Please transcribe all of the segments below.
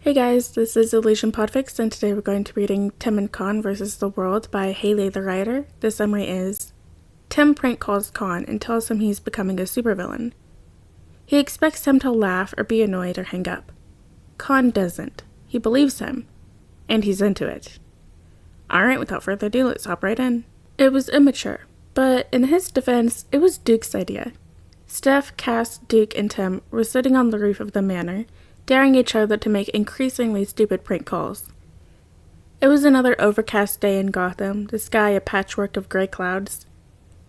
Hey guys, this is Elysian PODFIC, and today we're going to be reading TimKon vs. the World by Haley the writer. The summary is, Tim prank calls Kon and tells him he's becoming a supervillain. He expects him to laugh or be annoyed or hang up. Kon doesn't. He believes him. And he's into it. Alright, without further ado, let's hop right in. It was immature, but in his defense, it was Duke's idea. Steph, Cass, Duke, and Tim were sitting on the roof of the manor, daring each other to make increasingly stupid prank calls. It was another overcast day in Gotham, the sky a patchwork of gray clouds.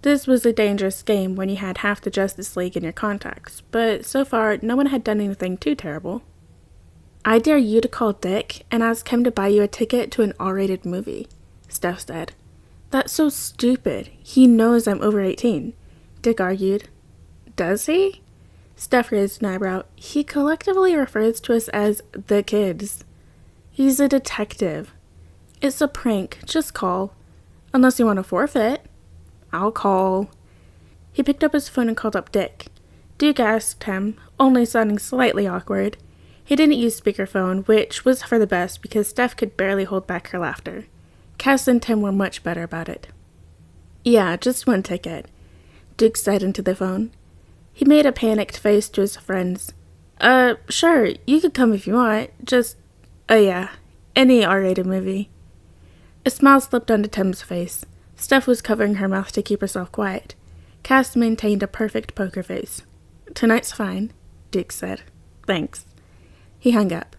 This was a dangerous game when you had half the Justice League in your contacts, but so far no one had done anything too terrible. I dare you to call Dick and ask him to buy you a ticket to an R-rated movie, Steph said. That's so stupid. He knows I'm over 18, Dick argued. Does he? Steph raised an eyebrow. He collectively refers to us as the kids. He's a detective. It's a prank. Just call. Unless you want to forfeit. I'll call. He picked up his phone and called up Dick. Duke asked him, only sounding slightly awkward. He didn't use speakerphone, which was for the best because Steph could barely hold back her laughter. Cass and Tim were much better about it. Yeah, just one ticket, Duke said into the phone. He made a panicked face to his friends. Sure, you could come if you want. Just, yeah, any R-rated movie. A smile slipped onto Tim's face. Steph was covering her mouth to keep herself quiet. Cass maintained a perfect poker face. Tonight's fine, Duke said. Thanks. He hung up.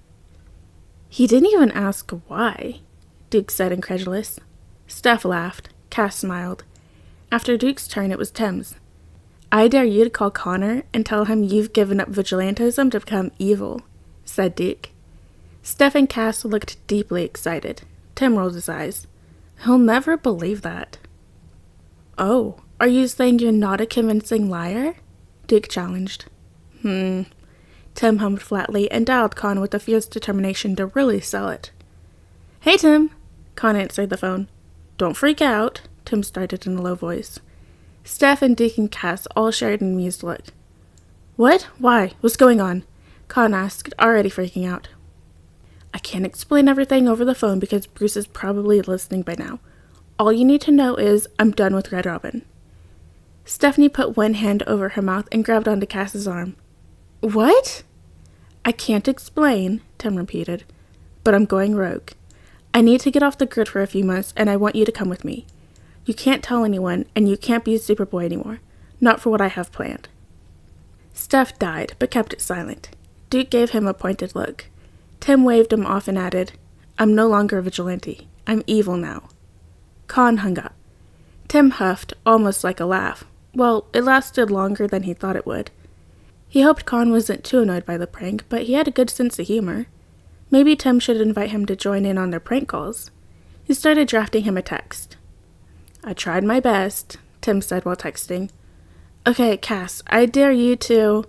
He didn't even ask why, Duke said, incredulous. Steph laughed. Cass smiled. After Duke's turn, it was Tim's. I dare you to call Connor and tell him you've given up vigilantism to become evil, said Duke. Steph and Cass looked deeply excited. Tim rolled his eyes. He'll never believe that. Oh, are you saying you're not a convincing liar? Duke challenged. Tim hummed flatly and dialed Con with a fierce determination to really sell it. Hey, Tim, Con answered the phone. Don't freak out, Tim started in a low voice. Steph and Duke and Cass all shared an amused look. What? Why? What's going on? Con asked, already freaking out. I can't explain everything over the phone because Bruce is probably listening by now. All you need to know is I'm done with Red Robin. Stephanie put one hand over her mouth and grabbed onto Cass's arm. What? I can't explain, Tim repeated, but I'm going rogue. I need to get off the grid for a few months and I want you to come with me. You can't tell anyone, and you can't be a Superboy anymore. Not for what I have planned. Steph died, but kept it silent. Duke gave him a pointed look. Tim waved him off and added, I'm no longer a vigilante. I'm evil now. Con hung up. Tim huffed, almost like a laugh. Well, it lasted longer than he thought it would. He hoped Con wasn't too annoyed by the prank, but he had a good sense of humor. Maybe Tim should invite him to join in on their prank calls. He started drafting him a text. I tried my best, Tim said while texting. Okay, Cass, I dare you to...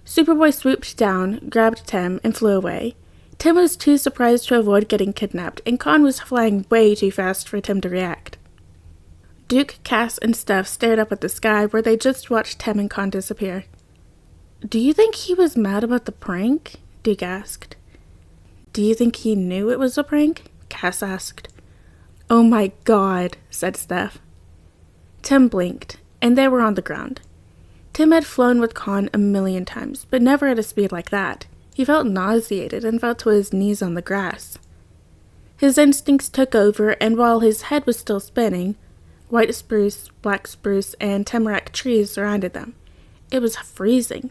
Superboy swooped down, grabbed Tim, and flew away. Tim was too surprised to avoid getting kidnapped, and Con was flying way too fast for Tim to react. Duke, Cass, and Steph stared up at the sky where they just watched Tim and Con disappear. Do you think he was mad about the prank? Duke asked. Do you think he knew it was a prank? Cass asked. Oh my God, said Steph. Tim blinked, and they were on the ground. Tim had flown with Con a million times, but never at a speed like that. He felt nauseated and fell to his knees on the grass. His instincts took over, and while his head was still spinning, white spruce, black spruce, and tamarack trees surrounded them. It was freezing.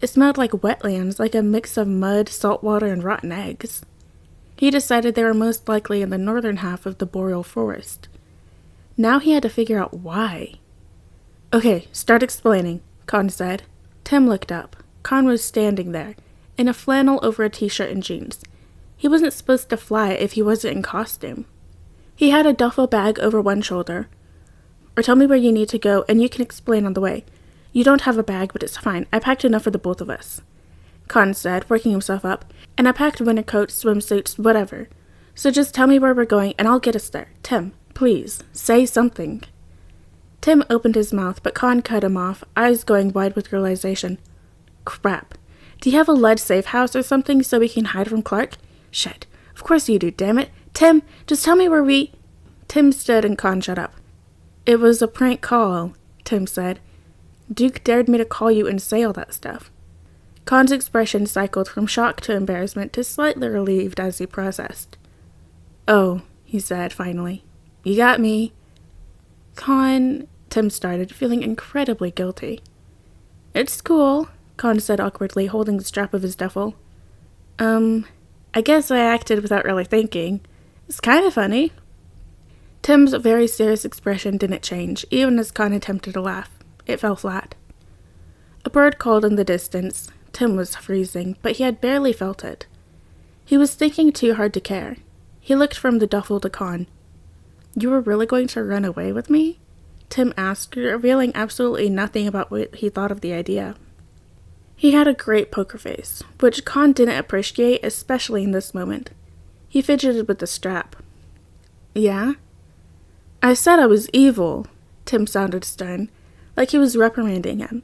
It smelled like wetlands, like a mix of mud, salt water, and rotten eggs. He decided they were most likely in the northern half of the boreal forest. Now he had to figure out why. Okay, start explaining, Con said. Tim looked up. Con was standing there, in a flannel over a t-shirt and jeans. He wasn't supposed to fly if he wasn't in costume. He had a duffel bag over one shoulder. Or tell me where you need to go, and you can explain on the way. You don't have a bag, but it's fine. I packed enough for the both of us, Con said, working himself up, and I packed winter coats, swimsuits, whatever. So just tell me where we're going, and I'll get us there. Tim, please, say something. Tim opened his mouth, but Con cut him off, eyes going wide with realization. Crap. Do you have a lead safe house or something so we can hide from Clark? Shit. Of course you do, damn it. Tim, just tell me where we... Tim stood and Kon shut up. It was a prank call, Tim said. Duke dared me to call you and say all that stuff. Kon's expression cycled from shock to embarrassment to slightly relieved as he processed. Oh, he said finally. You got me. Kon, Tim started, feeling incredibly guilty. It's cool, Kon said awkwardly, holding the strap of his duffel. I guess I acted without really thinking. It's kind of funny. Tim's very serious expression didn't change, even as Kon attempted to laugh. It fell flat. A bird called in the distance. Tim was freezing, but he had barely felt it. He was thinking too hard to care. He looked from the duffel to Kon. You were really going to run away with me? Tim asked, revealing absolutely nothing about what he thought of the idea. He had a great poker face, which Kon didn't appreciate, especially in this moment. He fidgeted with the strap. Yeah? I said I was evil. Tim sounded stern, like he was reprimanding him.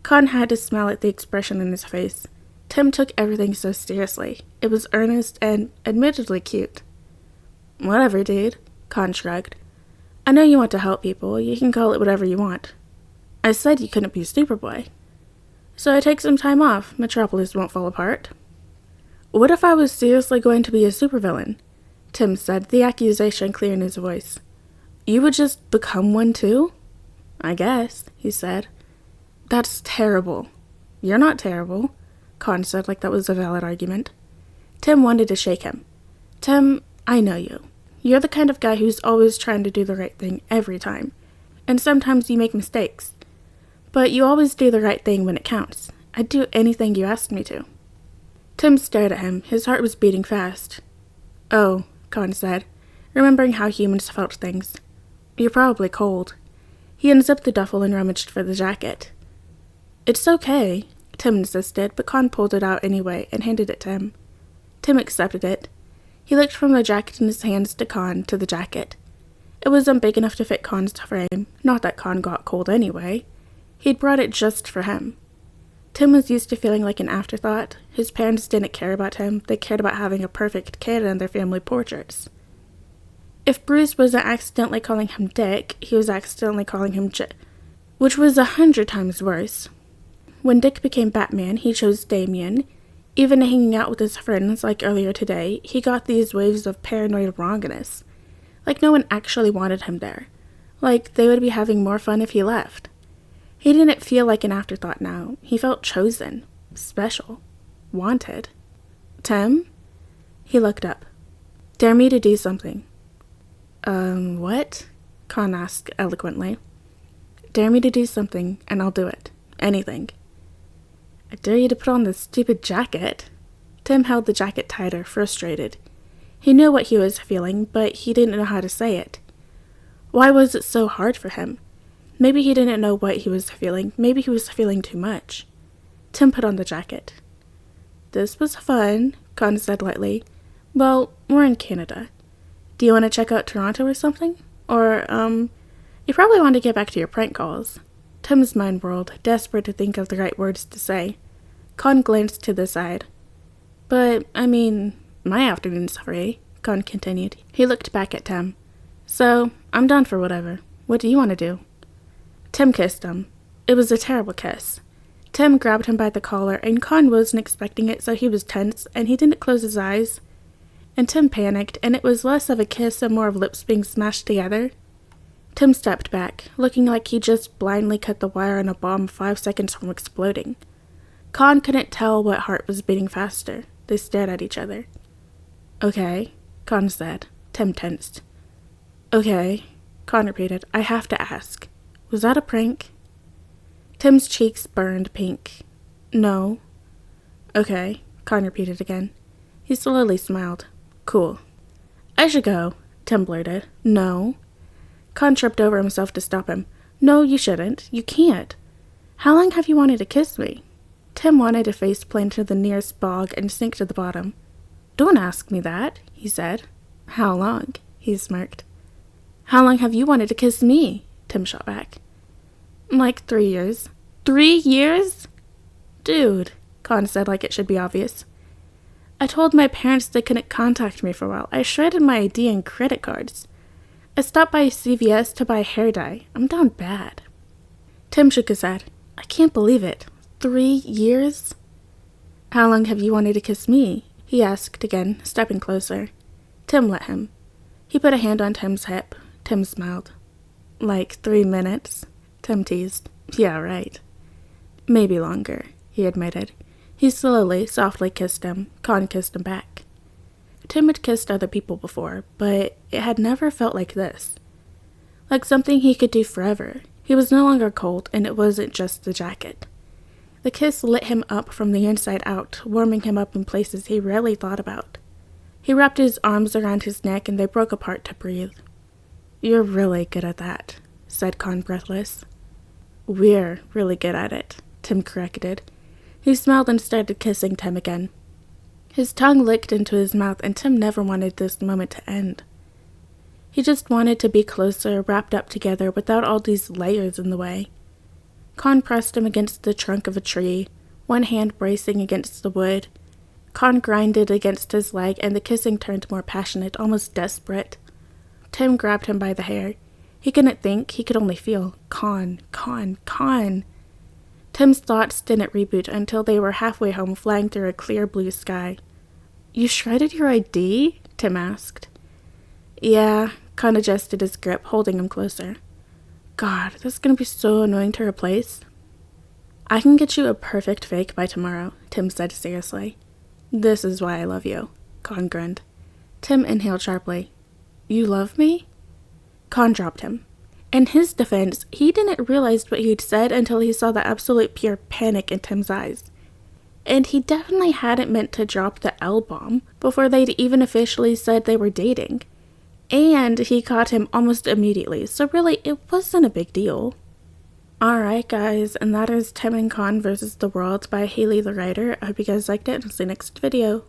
Kon had to smile at the expression in his face. Tim took everything so seriously. It was earnest and admittedly cute. Whatever, dude, Kon shrugged. I know you want to help people. You can call it whatever you want. I said you couldn't be Superboy. So I take some time off. Metropolis won't fall apart. What if I was seriously going to be a supervillain? Tim said, the accusation clear in his voice. You would just become one too? I guess, he said. That's terrible. You're not terrible, Kon said like that was a valid argument. Tim wanted to shake him. Tim, I know you. You're the kind of guy who's always trying to do the right thing every time. And sometimes you make mistakes. But you always do the right thing when it counts. I'd do anything you asked me to. Tim stared at him. His heart was beating fast. Oh, Kon said, remembering how humans felt things. You're probably cold. He unzipped the duffel and rummaged for the jacket. It's okay, Tim insisted, but Kon pulled it out anyway and handed it to him. Tim accepted it. He looked from the jacket in his hands to Kon to the jacket. It wasn't big enough to fit Kon's frame, not that Kon got cold anyway. He'd brought it just for him. Tim was used to feeling like an afterthought. His parents didn't care about him. They cared about having a perfect kid in their family portraits. If Bruce wasn't accidentally calling him Dick, he was accidentally calling him which was 100 times worse. When Dick became Batman, he chose Damien. Even hanging out with his friends, like earlier today, he got these waves of paranoid wrongness. Like no one actually wanted him there. Like they would be having more fun if he left. He didn't feel like an afterthought now. He felt chosen, special, wanted. Tim? He looked up. Dare me to do something. What? Kon asked eloquently. Dare me to do something, and I'll do it. Anything. I dare you to put on this stupid jacket. Tim held the jacket tighter, frustrated. He knew what he was feeling, but he didn't know how to say it. Why was it so hard for him? Maybe he didn't know what he was feeling. Maybe he was feeling too much. Tim put on the jacket. This was fun, Kon said lightly. Well, we're in Canada. Do you want to check out Toronto or something? Or, you probably want to get back to your prank calls. Tim's mind whirled, desperate to think of the right words to say. Kon glanced to the side. But, my afternoon's free, Kon continued. He looked back at Tim. So, I'm down for whatever. What do you want to do? Tim kissed him. It was a terrible kiss. Tim grabbed him by the collar, and Kon wasn't expecting it, so he was tense, and he didn't close his eyes. And Tim panicked, and it was less of a kiss and more of lips being smashed together. Tim stepped back, looking like he just blindly cut the wire on a bomb 5 seconds from exploding. Kon couldn't tell what heart was beating faster. They stared at each other. Okay, Kon said. Tim tensed. Okay, Kon repeated. I have to ask. Was that a prank? Tim's cheeks burned pink. No. Okay, Kon repeated again. He slowly smiled. Cool. I should go, Tim blurted. No. Kon tripped over himself to stop him. No, you shouldn't. You can't. How long have you wanted to kiss me? Tim wanted to face plant to the nearest bog and sink to the bottom. Don't ask me that, he said. How long? He smirked. How long have you wanted to kiss me? Tim shot back. Like 3 years. 3 years? Dude, Kon said like it should be obvious. I told my parents they couldn't contact me for a while. I shredded my ID and credit cards. I stopped by CVS to buy hair dye. I'm down bad. Tim shook his head. I can't believe it. 3 years? How long have you wanted to kiss me? He asked again, stepping closer. Tim let him. He put a hand on Tim's hip. Tim smiled. Like 3 minutes? Tim teased. Yeah, right. Maybe longer, he admitted. He slowly, softly kissed him. Kon kissed him back. Tim had kissed other people before, but it had never felt like this. Like something he could do forever. He was no longer cold, and it wasn't just the jacket. The kiss lit him up from the inside out, warming him up in places he rarely thought about. He wrapped his arms around his neck, and they broke apart to breathe. You're really good at that, said Kon, breathless. We're really good at it, Tim corrected. He smiled and started kissing Tim again. His tongue licked into his mouth, and Tim never wanted this moment to end. He just wanted to be closer, wrapped up together, without all these layers in the way. Kon pressed him against the trunk of a tree, one hand bracing against the wood. Kon grinded against his leg, and the kissing turned more passionate, almost desperate. Tim grabbed him by the hair. He couldn't think, he could only feel. Kon, Kon, Kon. Tim's thoughts didn't reboot until they were halfway home, flying through a clear blue sky. You shredded your ID? Tim asked. Yeah, Kon adjusted his grip, holding him closer. God, this is going to be so annoying to replace. I can get you a perfect fake by tomorrow, Tim said seriously. This is why I love you, Kon grinned. Tim inhaled sharply. You love me? Kon dropped him. In his defense, he didn't realize what he'd said until he saw the absolute pure panic in Tim's eyes. And he definitely hadn't meant to drop the L-bomb before they'd even officially said they were dating. And he caught him almost immediately, so really, it wasn't a big deal. Alright guys, and that is TimKon versus the World by Haley the Writer. I hope you guys liked it, and I'll see you next video.